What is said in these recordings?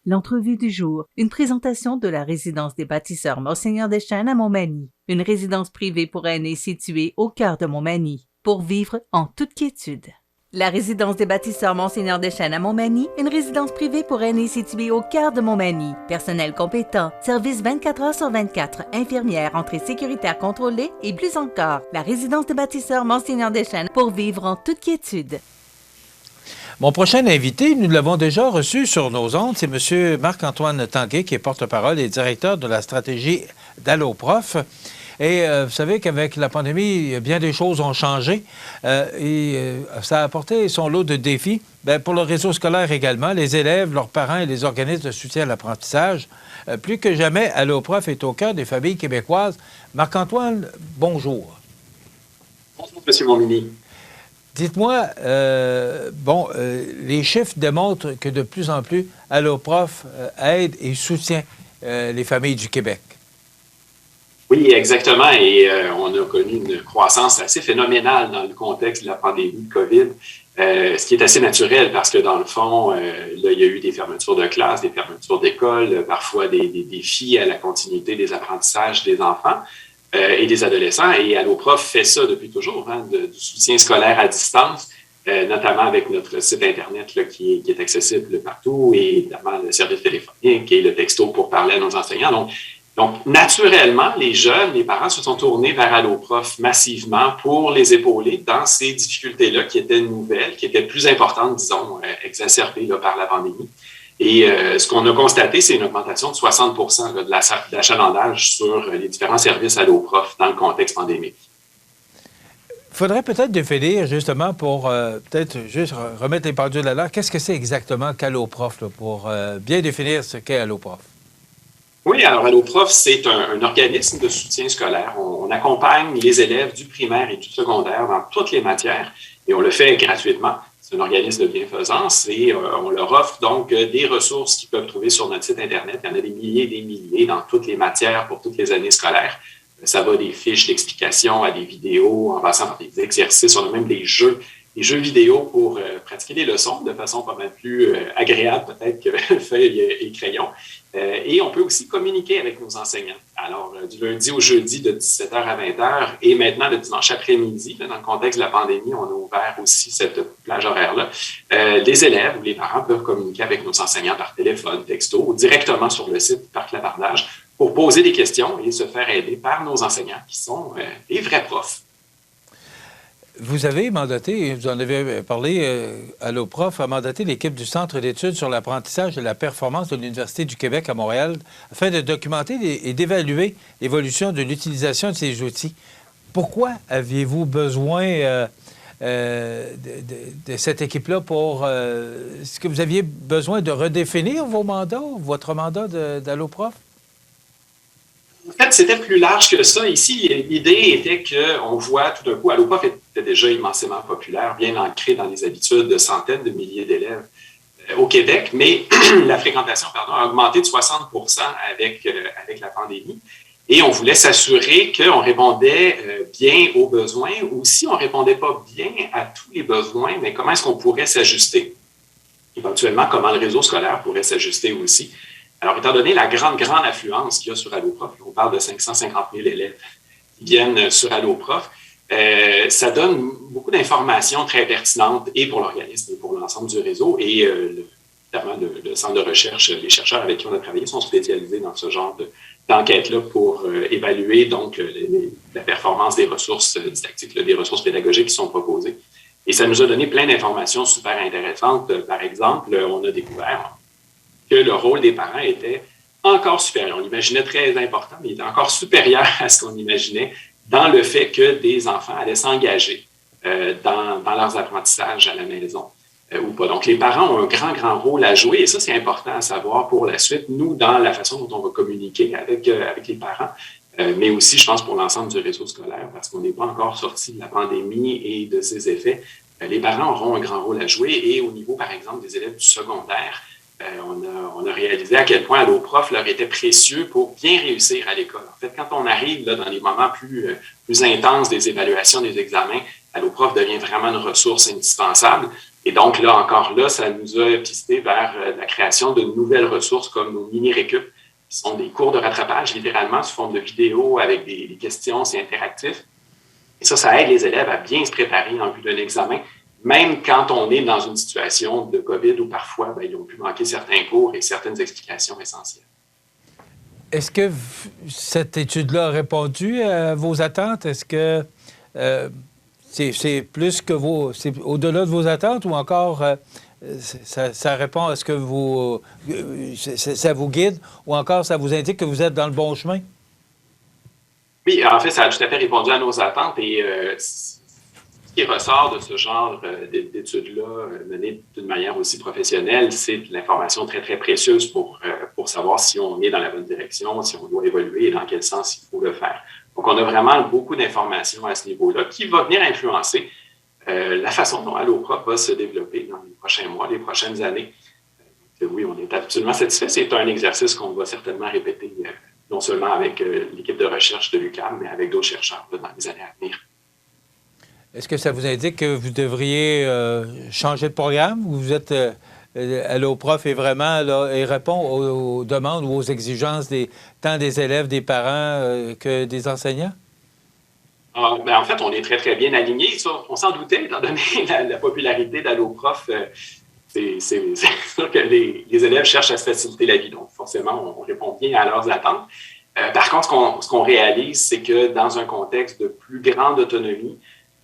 L'entrevue du jour, une présentation de la résidence des bâtisseurs Monseigneur Deschênes à Montmagny, une résidence privée pour aînés située au cœur de Montmagny, pour vivre en toute quiétude. La résidence des bâtisseurs Monseigneur Deschênes à Montmagny, une résidence privée pour aînés située au cœur de Montmagny. Personnel compétent, service 24 heures sur 24, infirmière, entrée sécuritaire contrôlée et plus encore. La résidence des bâtisseurs Monseigneur Deschênes pour vivre en toute quiétude. Mon prochain invité, nous l'avons déjà reçu sur nos ondes, c'est M. Marc-Antoine Tanguay, qui est porte-parole et directeur de la stratégie d'Alloprof. Et vous savez qu'avec la pandémie, bien des choses ont changé et ça a apporté son lot de défis. Bien, pour le réseau scolaire également, les élèves, leurs parents et les organismes de soutien à l'apprentissage. Plus que jamais, Alloprof est au cœur des familles québécoises. Marc-Antoine, bonjour. Bonjour, M. Montminy. Dites-moi, les chiffres démontrent que de plus en plus, Alloprof aide et soutient les familles du Québec. Oui, exactement. Et on a connu une croissance assez phénoménale dans le contexte de la pandémie de COVID, ce qui est assez naturel parce que, dans le fond, là, il y a eu des fermetures de classes, des fermetures d'écoles, parfois des défis à la continuité des apprentissages des enfants et des adolescents. Et Alloprof fait ça depuis toujours, du soutien scolaire à distance, notamment avec notre site Internet là, qui est accessible partout, et évidemment le service téléphonique et le texto pour parler à nos enseignants. Donc, naturellement, les jeunes, les parents se sont tournés vers Alloprof massivement pour les épauler dans ces difficultés-là qui étaient nouvelles, qui étaient plus importantes, disons, exacerbées là, par la pandémie. Et ce qu'on a constaté, c'est une augmentation de 60 là, de l'achalandage sur les différents services Alloprof dans le contexte pandémique. Il faudrait peut-être définir, justement, pour peut-être juste remettre les pendules à l'heure, qu'est-ce que c'est exactement qu'Alloprof, là, pour bien définir ce qu'est Alloprof? Oui, alors Alloprof, c'est un organisme de soutien scolaire. On accompagne les élèves du primaire et du secondaire dans toutes les matières et on le fait gratuitement. C'est un organisme de bienfaisance et on leur offre donc des ressources qu'ils peuvent trouver sur notre site Internet. Il y en a des milliers et des milliers dans toutes les matières pour toutes les années scolaires. Ça va des fiches d'explication à des vidéos, en passant par des exercices. On a même des jeux vidéo pour pratiquer des leçons de façon pas mal plus agréable peut-être que feuille et crayon. Et on peut aussi communiquer avec nos enseignants. Alors, du lundi au jeudi de 17h à 20h et maintenant le dimanche après-midi, dans le contexte de la pandémie, on a ouvert aussi cette plage horaire-là. Les élèves ou les parents peuvent communiquer avec nos enseignants par téléphone, texto ou directement sur le site par clavardage pour poser des questions et se faire aider par nos enseignants qui sont des vrais profs. Vous avez mandaté, vous en avez parlé, Alloprof a mandaté l'équipe du Centre d'études sur l'apprentissage et la performance de l'Université du Québec à Montréal afin de documenter et d'évaluer l'évolution de l'utilisation de ces outils. Pourquoi aviez-vous besoin de cette équipe-là pour... Est-ce que vous aviez besoin de redéfinir vos mandats, votre mandat d'Alloprof? En fait, c'était plus large que ça. Ici, l'idée était qu'on voit tout d'un coup, Alloprof était déjà immensément populaire, bien ancré dans les habitudes de centaines de milliers d'élèves au Québec, mais la fréquentation a augmenté de 60 avec la pandémie. Et on voulait s'assurer qu'on répondait bien aux besoins, ou si on ne répondait pas bien à tous les besoins, mais comment est-ce qu'on pourrait s'ajuster? Éventuellement, comment le réseau scolaire pourrait s'ajuster aussi. Alors, étant donné la grande affluence qu'il y a sur Alloprof, on parle de 550 000 élèves qui viennent sur Alloprof, ça donne beaucoup d'informations très pertinentes et pour l'organisme et pour l'ensemble du réseau. Et notamment le centre de recherche, les chercheurs avec qui on a travaillé sont spécialisés dans ce genre d'enquête-là pour évaluer donc la performance des ressources didactiques, des ressources pédagogiques qui sont proposées. Et ça nous a donné plein d'informations super intéressantes. Par exemple, on a découvert que le rôle des parents était encore supérieur. On l'imaginait très important, mais il était encore supérieur à ce qu'on imaginait dans le fait que des enfants allaient s'engager dans leurs apprentissages à la maison ou pas. Donc, les parents ont un grand rôle à jouer et ça, c'est important à savoir pour la suite, nous, dans la façon dont on va communiquer avec les parents, mais aussi, je pense, pour l'ensemble du réseau scolaire, parce qu'on n'est pas encore sorti de la pandémie et de ses effets. Les parents auront un grand rôle à jouer et au niveau, par exemple, des élèves du secondaire, on a réalisé à quel point Alloprof leur était précieux pour bien réussir à l'école. En fait, quand on arrive là, dans les moments plus intenses des évaluations, des examens, Alloprof devient vraiment une ressource indispensable Et donc, là, encore là, ça nous a pisté vers la création de nouvelles ressources comme nos mini-récup, qui sont des cours de rattrapage, littéralement, sous forme de vidéos avec des questions, c'est interactif. Et ça aide les élèves à bien se préparer en vue d'un examen, même quand on est dans une situation de COVID où parfois, ils ont pu manquer certains cours et certaines explications essentielles. Est-ce que cette étude-là a répondu à vos attentes? Est-ce que c'est plus que c'est au-delà de vos attentes ou encore ça répond à ce que ça vous guide ou encore ça vous indique que vous êtes dans le bon chemin? Oui, en fait, ça a tout à fait répondu à nos attentes et ce qui ressort de ce genre d'études-là, menées d'une manière aussi professionnelle, c'est de l'information très, très précieuse pour savoir si on est dans la bonne direction, si on doit évoluer et dans quel sens il faut le faire. Donc, on a vraiment beaucoup d'informations à ce niveau-là qui va venir influencer la façon dont Alloprof va se développer dans les prochains mois, les prochaines années. Oui, on est absolument satisfait. C'est un exercice qu'on va certainement répéter, non seulement avec l'équipe de recherche de l'UQAM, mais avec d'autres chercheurs dans les années à venir. Est-ce que ça vous indique que vous devriez changer de programme ou vous êtes Alloprof est vraiment là et répond aux demandes ou aux exigences tant des élèves, des parents que des enseignants? En fait, on est très, très bien alignés. On s'en doutait, étant donné la popularité d'Alloprof. C'est sûr que les élèves cherchent à se faciliter la vie. Donc, forcément, on répond bien à leurs attentes. Par contre, ce qu'on réalise, c'est que dans un contexte de plus grande autonomie,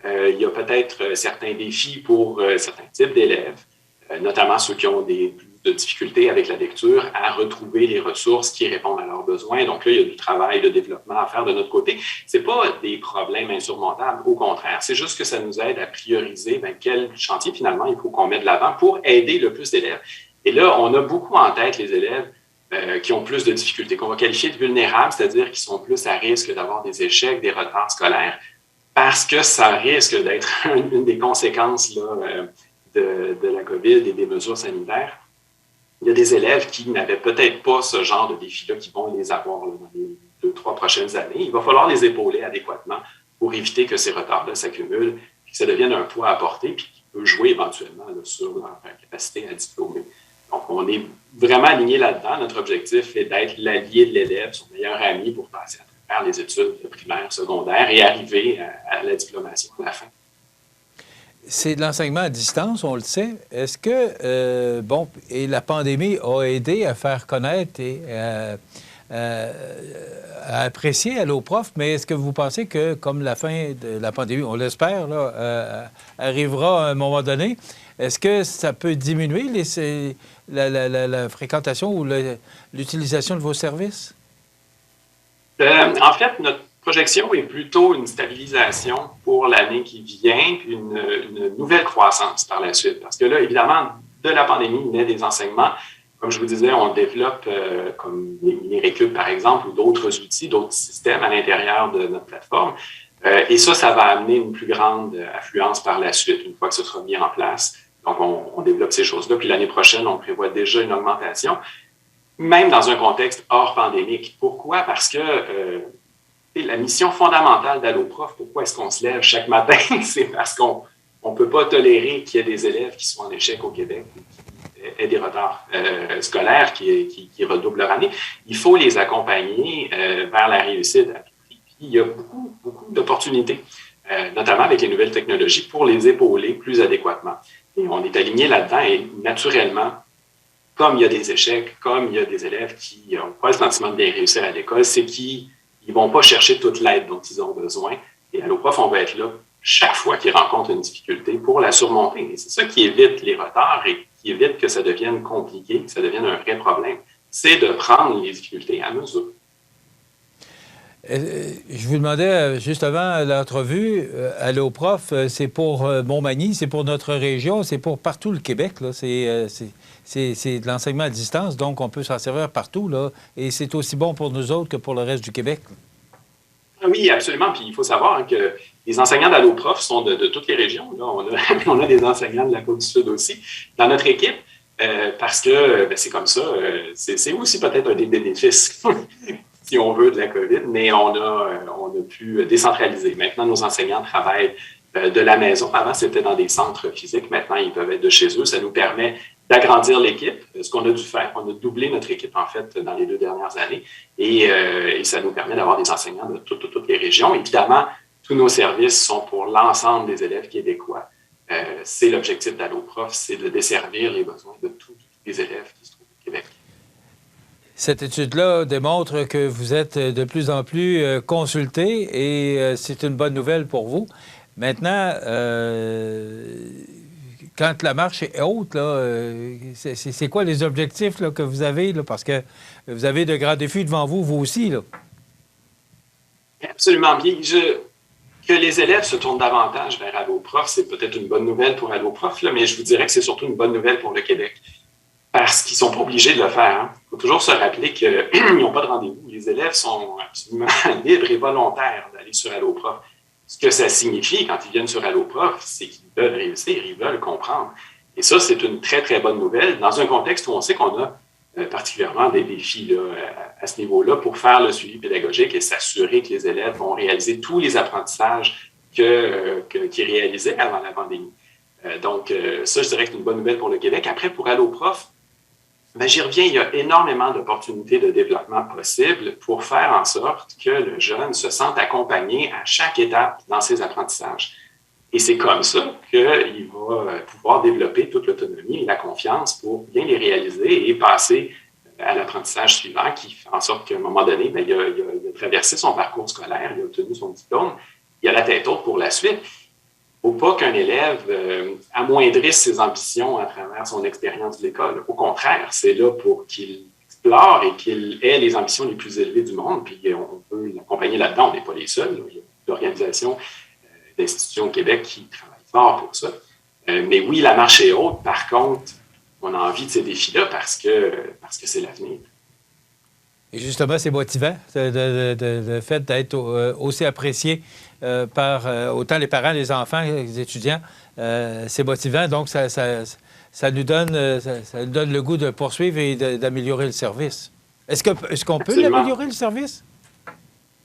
il y a peut-être certains défis pour certains types d'élèves, notamment ceux qui ont plus de difficultés avec la lecture, à retrouver les ressources qui répondent à leurs besoins. Donc là, il y a du travail de développement à faire de notre côté. Ce n'est pas des problèmes insurmontables, au contraire. C'est juste que ça nous aide à prioriser quel chantier, finalement, il faut qu'on mette de l'avant pour aider le plus d'élèves. Et là, on a beaucoup en tête les élèves qui ont plus de difficultés, qu'on va qualifier de vulnérables, c'est-à-dire qui sont plus à risque d'avoir des échecs, des retards scolaires, parce que ça risque d'être une des conséquences là, de la COVID et des mesures sanitaires. Il y a des élèves qui n'avaient peut-être pas ce genre de défi-là, qui vont les avoir là, dans les 2-3 prochaines années. Il va falloir les épauler adéquatement pour éviter que ces retards-là s'accumulent, que ça devienne un poids à porter, puis qui peut jouer éventuellement là, sur leur capacité à diplômer. Donc, on est vraiment aligné là-dedans. Notre objectif est d'être l'allié de l'élève, son meilleur ami pour passer à travers les études primaires, secondaires et arriver à la diplomation à la fin. C'est de l'enseignement à distance, on le sait. Est-ce que, et la pandémie a aidé à faire connaître et à apprécier Alloprof, mais est-ce que vous pensez que, comme la fin de la pandémie, on l'espère, là, arrivera à un moment donné, est-ce que ça peut diminuer la fréquentation ou l'utilisation de vos services? En fait, notre projection est plutôt une stabilisation pour l'année qui vient, puis une nouvelle croissance par la suite. Parce que là, évidemment, de la pandémie naît des enseignements. Comme je vous disais, on développe comme les mini-récup, par exemple, ou d'autres outils, d'autres systèmes à l'intérieur de notre plateforme. Et ça va amener une plus grande affluence par la suite, une fois que ce sera mis en place. Donc, on développe ces choses-là. Puis l'année prochaine, on prévoit déjà une augmentation, même dans un contexte hors pandémique. Pourquoi? Parce que la mission fondamentale d'Alloprof, pourquoi est-ce qu'on se lève chaque matin? C'est parce qu'on ne peut pas tolérer qu'il y ait des élèves qui soient en échec au Québec, qui aient des retards scolaires, qui redoublent leur année. Il faut les accompagner vers la réussite à tout prix. Puis il y a beaucoup, beaucoup d'opportunités, notamment avec les nouvelles technologies, pour les épauler plus adéquatement. Et on est aligné là-dedans et naturellement, comme il y a des échecs, comme il y a des élèves qui n'ont pas le sentiment de bien réussir à l'école, c'est qu'ils ne vont pas chercher toute l'aide dont ils ont besoin. Et Alloprof, on va être là chaque fois qu'ils rencontrent une difficulté pour la surmonter. Et c'est ça qui évite les retards et qui évite que ça devienne compliqué, que ça devienne un vrai problème. C'est de prendre les difficultés à mesure. Je vous demandais, juste avant l'entrevue, Alloprof, c'est pour Montmagny, c'est pour notre région, c'est pour partout le Québec. Là. C'est de l'enseignement à distance, donc on peut s'en servir partout. Là, et c'est aussi bon pour nous autres que pour le reste du Québec. Oui, absolument. Puis il faut savoir que les enseignants d'Alloprof sont de toutes les régions. Là, on a des enseignants de la Côte-du-Sud aussi dans notre équipe, parce que c'est comme ça. C'est aussi peut-être un des bénéfices si on veut, de la COVID, mais on a pu décentraliser. Maintenant, nos enseignants travaillent de la maison. Avant, c'était dans des centres physiques. Maintenant, ils peuvent être de chez eux. Ça nous permet d'agrandir l'équipe, ce qu'on a dû faire. On a doublé notre équipe, en fait, dans les 2 dernières années. Et ça nous permet d'avoir des enseignants de toutes les régions. Évidemment, tous nos services sont pour l'ensemble des élèves québécois. C'est l'objectif d'AlloProf, c'est de desservir les besoins de tous les élèves qui se trouvent au Québec. Cette étude-là démontre que vous êtes de plus en plus consulté et c'est une bonne nouvelle pour vous. Maintenant, quand la marche est haute, là, c'est quoi les objectifs là, que vous avez? Là, parce que vous avez de grands défis devant vous, vous aussi. Là. Absolument bien. Que les élèves se tournent davantage vers AlloProf, c'est peut-être une bonne nouvelle pour AlloProf, là, mais je vous dirais que c'est surtout une bonne nouvelle pour le Québec. Parce qu'ils ne sont pas obligés de le faire. Il faut toujours se rappeler qu'ils n'ont pas de rendez-vous. Les élèves sont absolument libres et volontaires d'aller sur AlloProf. Ce que ça signifie quand ils viennent sur AlloProf, c'est qu'ils veulent réussir, ils veulent comprendre. Et ça, c'est une très, très bonne nouvelle dans un contexte où on sait qu'on a particulièrement des défis là, à ce niveau-là pour faire le suivi pédagogique et s'assurer que les élèves vont réaliser tous les apprentissages qu'ils réalisaient avant la pandémie. Donc, ça, je dirais que c'est une bonne nouvelle pour le Québec. Après, pour AlloProf, j'y reviens, il y a énormément d'opportunités de développement possibles pour faire en sorte que le jeune se sente accompagné à chaque étape dans ses apprentissages. Et c'est comme ça qu'il va pouvoir développer toute l'autonomie et la confiance pour bien les réaliser et passer à l'apprentissage suivant qui fait en sorte qu'à un moment donné, il a traversé son parcours scolaire, il a obtenu son diplôme, il a la tête haute pour la suite. Il ne faut pas qu'un élève amoindrisse ses ambitions à travers son expérience de l'école. Au contraire, c'est là pour qu'il explore et qu'il ait les ambitions les plus élevées du monde. Puis on peut l'accompagner là-dedans. On n'est pas les seuls. Il y a d'organisations, d'institutions au Québec qui travaillent fort pour ça. Mais oui, la marche est haute. Par contre, on a envie de ces défis-là parce que c'est l'avenir. Et justement, c'est motivant, le fait d'être aussi apprécié par autant les parents, les enfants, les étudiants. C'est motivant, donc ça nous donne le goût de poursuivre et d'améliorer le service. Est-ce qu'on peut l'améliorer, le service?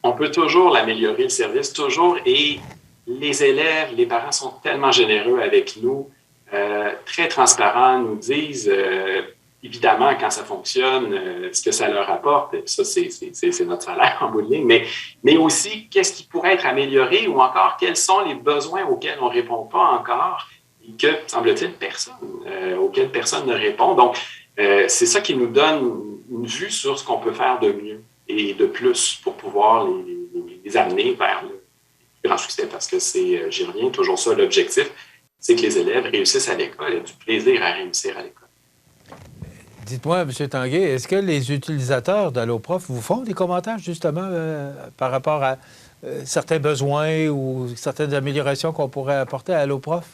On peut toujours l'améliorer, le service, toujours. Et les élèves, les parents sont tellement généreux avec nous, très transparents, nous disent... Évidemment, quand ça fonctionne, ce que ça leur apporte, ça, c'est notre salaire en bout de ligne, mais aussi qu'est-ce qui pourrait être amélioré ou encore quels sont les besoins auxquels on ne répond pas encore et que, semble-t-il, auxquels personne ne répond. Donc, c'est ça qui nous donne une vue sur ce qu'on peut faire de mieux et de plus pour pouvoir les amener vers le grand succès parce que j'y reviens, toujours ça l'objectif, c'est que les élèves réussissent à l'école et aient du plaisir à réussir à l'école. Dites-moi, M. Tanguay, est-ce que les utilisateurs d'AlloProf vous font des commentaires, justement, par rapport à certains besoins ou certaines améliorations qu'on pourrait apporter à AlloProf?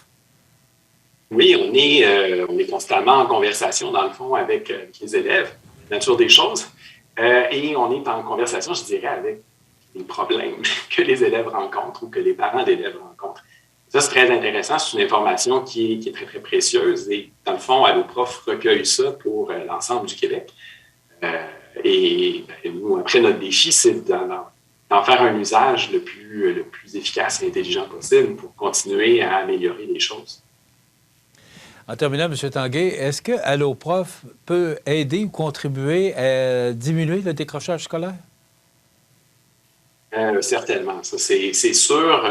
Oui, on est constamment en conversation, dans le fond, avec les élèves, la nature des choses. Et on est en conversation, je dirais, avec les problèmes que les élèves rencontrent ou que les parents d'élèves rencontrent. Ça, c'est très intéressant. C'est une information qui est très, très précieuse. Et dans le fond, AlloProf recueille ça pour l'ensemble du Québec. Et nous, après, notre défi, c'est d'en faire un usage le plus efficace et intelligent possible pour continuer à améliorer les choses. En terminant, M. Tanguay, est-ce que AlloProf peut aider ou contribuer à diminuer le décrochage scolaire? Certainement. Ça, c'est sûr.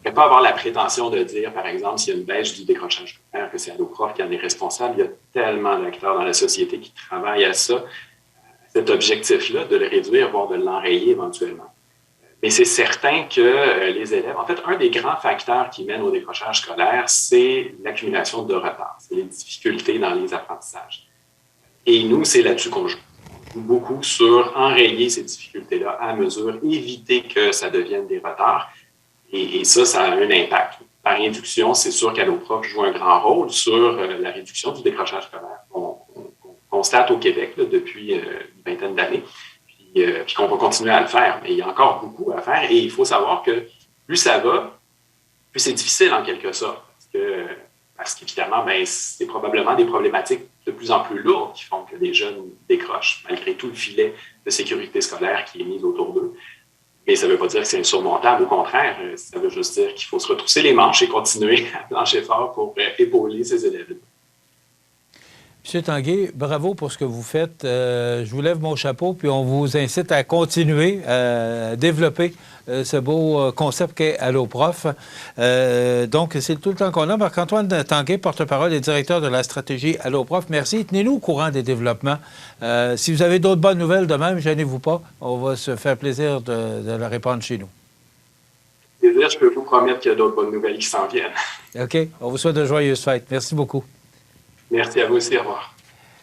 Je ne vais pas avoir la prétention de dire, par exemple, s'il y a une baisse du décrochage scolaire, que c'est AlloProf qui en est responsable. Il y a tellement d'acteurs dans la société qui travaillent à ça, à cet objectif-là, de le réduire, voire de l'enrayer éventuellement. Mais c'est certain que les élèves, en fait, un des grands facteurs qui mène au décrochage scolaire, c'est l'accumulation de retard, c'est les difficultés dans les apprentissages. Et nous, c'est là-dessus qu'on joue. On joue beaucoup sur enrayer ces difficultés-là à mesure, éviter que ça devienne des retards. Et ça a un impact. Par induction, c'est sûr qu'AlloProf joue un grand rôle sur la réduction du décrochage scolaire qu'on constate au Québec là, depuis une vingtaine d'années, puis qu'on va continuer à le faire. Mais il y a encore beaucoup à faire et il faut savoir que plus ça va, plus c'est difficile en quelque sorte. Parce qu'évidemment, c'est probablement des problématiques de plus en plus lourdes qui font que les jeunes décrochent, malgré tout le filet de sécurité scolaire qui est mis autour d'eux. Mais ça ne veut pas dire que c'est insurmontable. Au contraire, ça veut juste dire qu'il faut se retrousser les manches et continuer à plancher fort pour épauler ces élèves. M. Tanguay, bravo pour ce que vous faites. Je vous lève mon chapeau, puis on vous incite à continuer à développer ce beau concept qu'est Alloprof. Donc, c'est tout le temps qu'on a. Marc-Antoine Tanguay, porte-parole et directeur de la stratégie Alloprof. Merci. Tenez-nous au courant des développements. Si vous avez d'autres bonnes nouvelles de même, gênez-vous pas. On va se faire plaisir de la répandre chez nous. Je peux vous promettre qu'il y a d'autres bonnes nouvelles qui s'en viennent. OK. On vous souhaite de joyeuses fêtes. Merci beaucoup. Merci à vous aussi. Au revoir.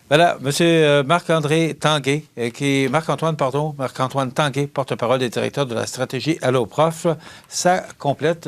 Voilà, M. Marc-André Tanguay, Marc-Antoine Tanguay, porte-parole et directeur de la stratégie Alloprof. Ça complète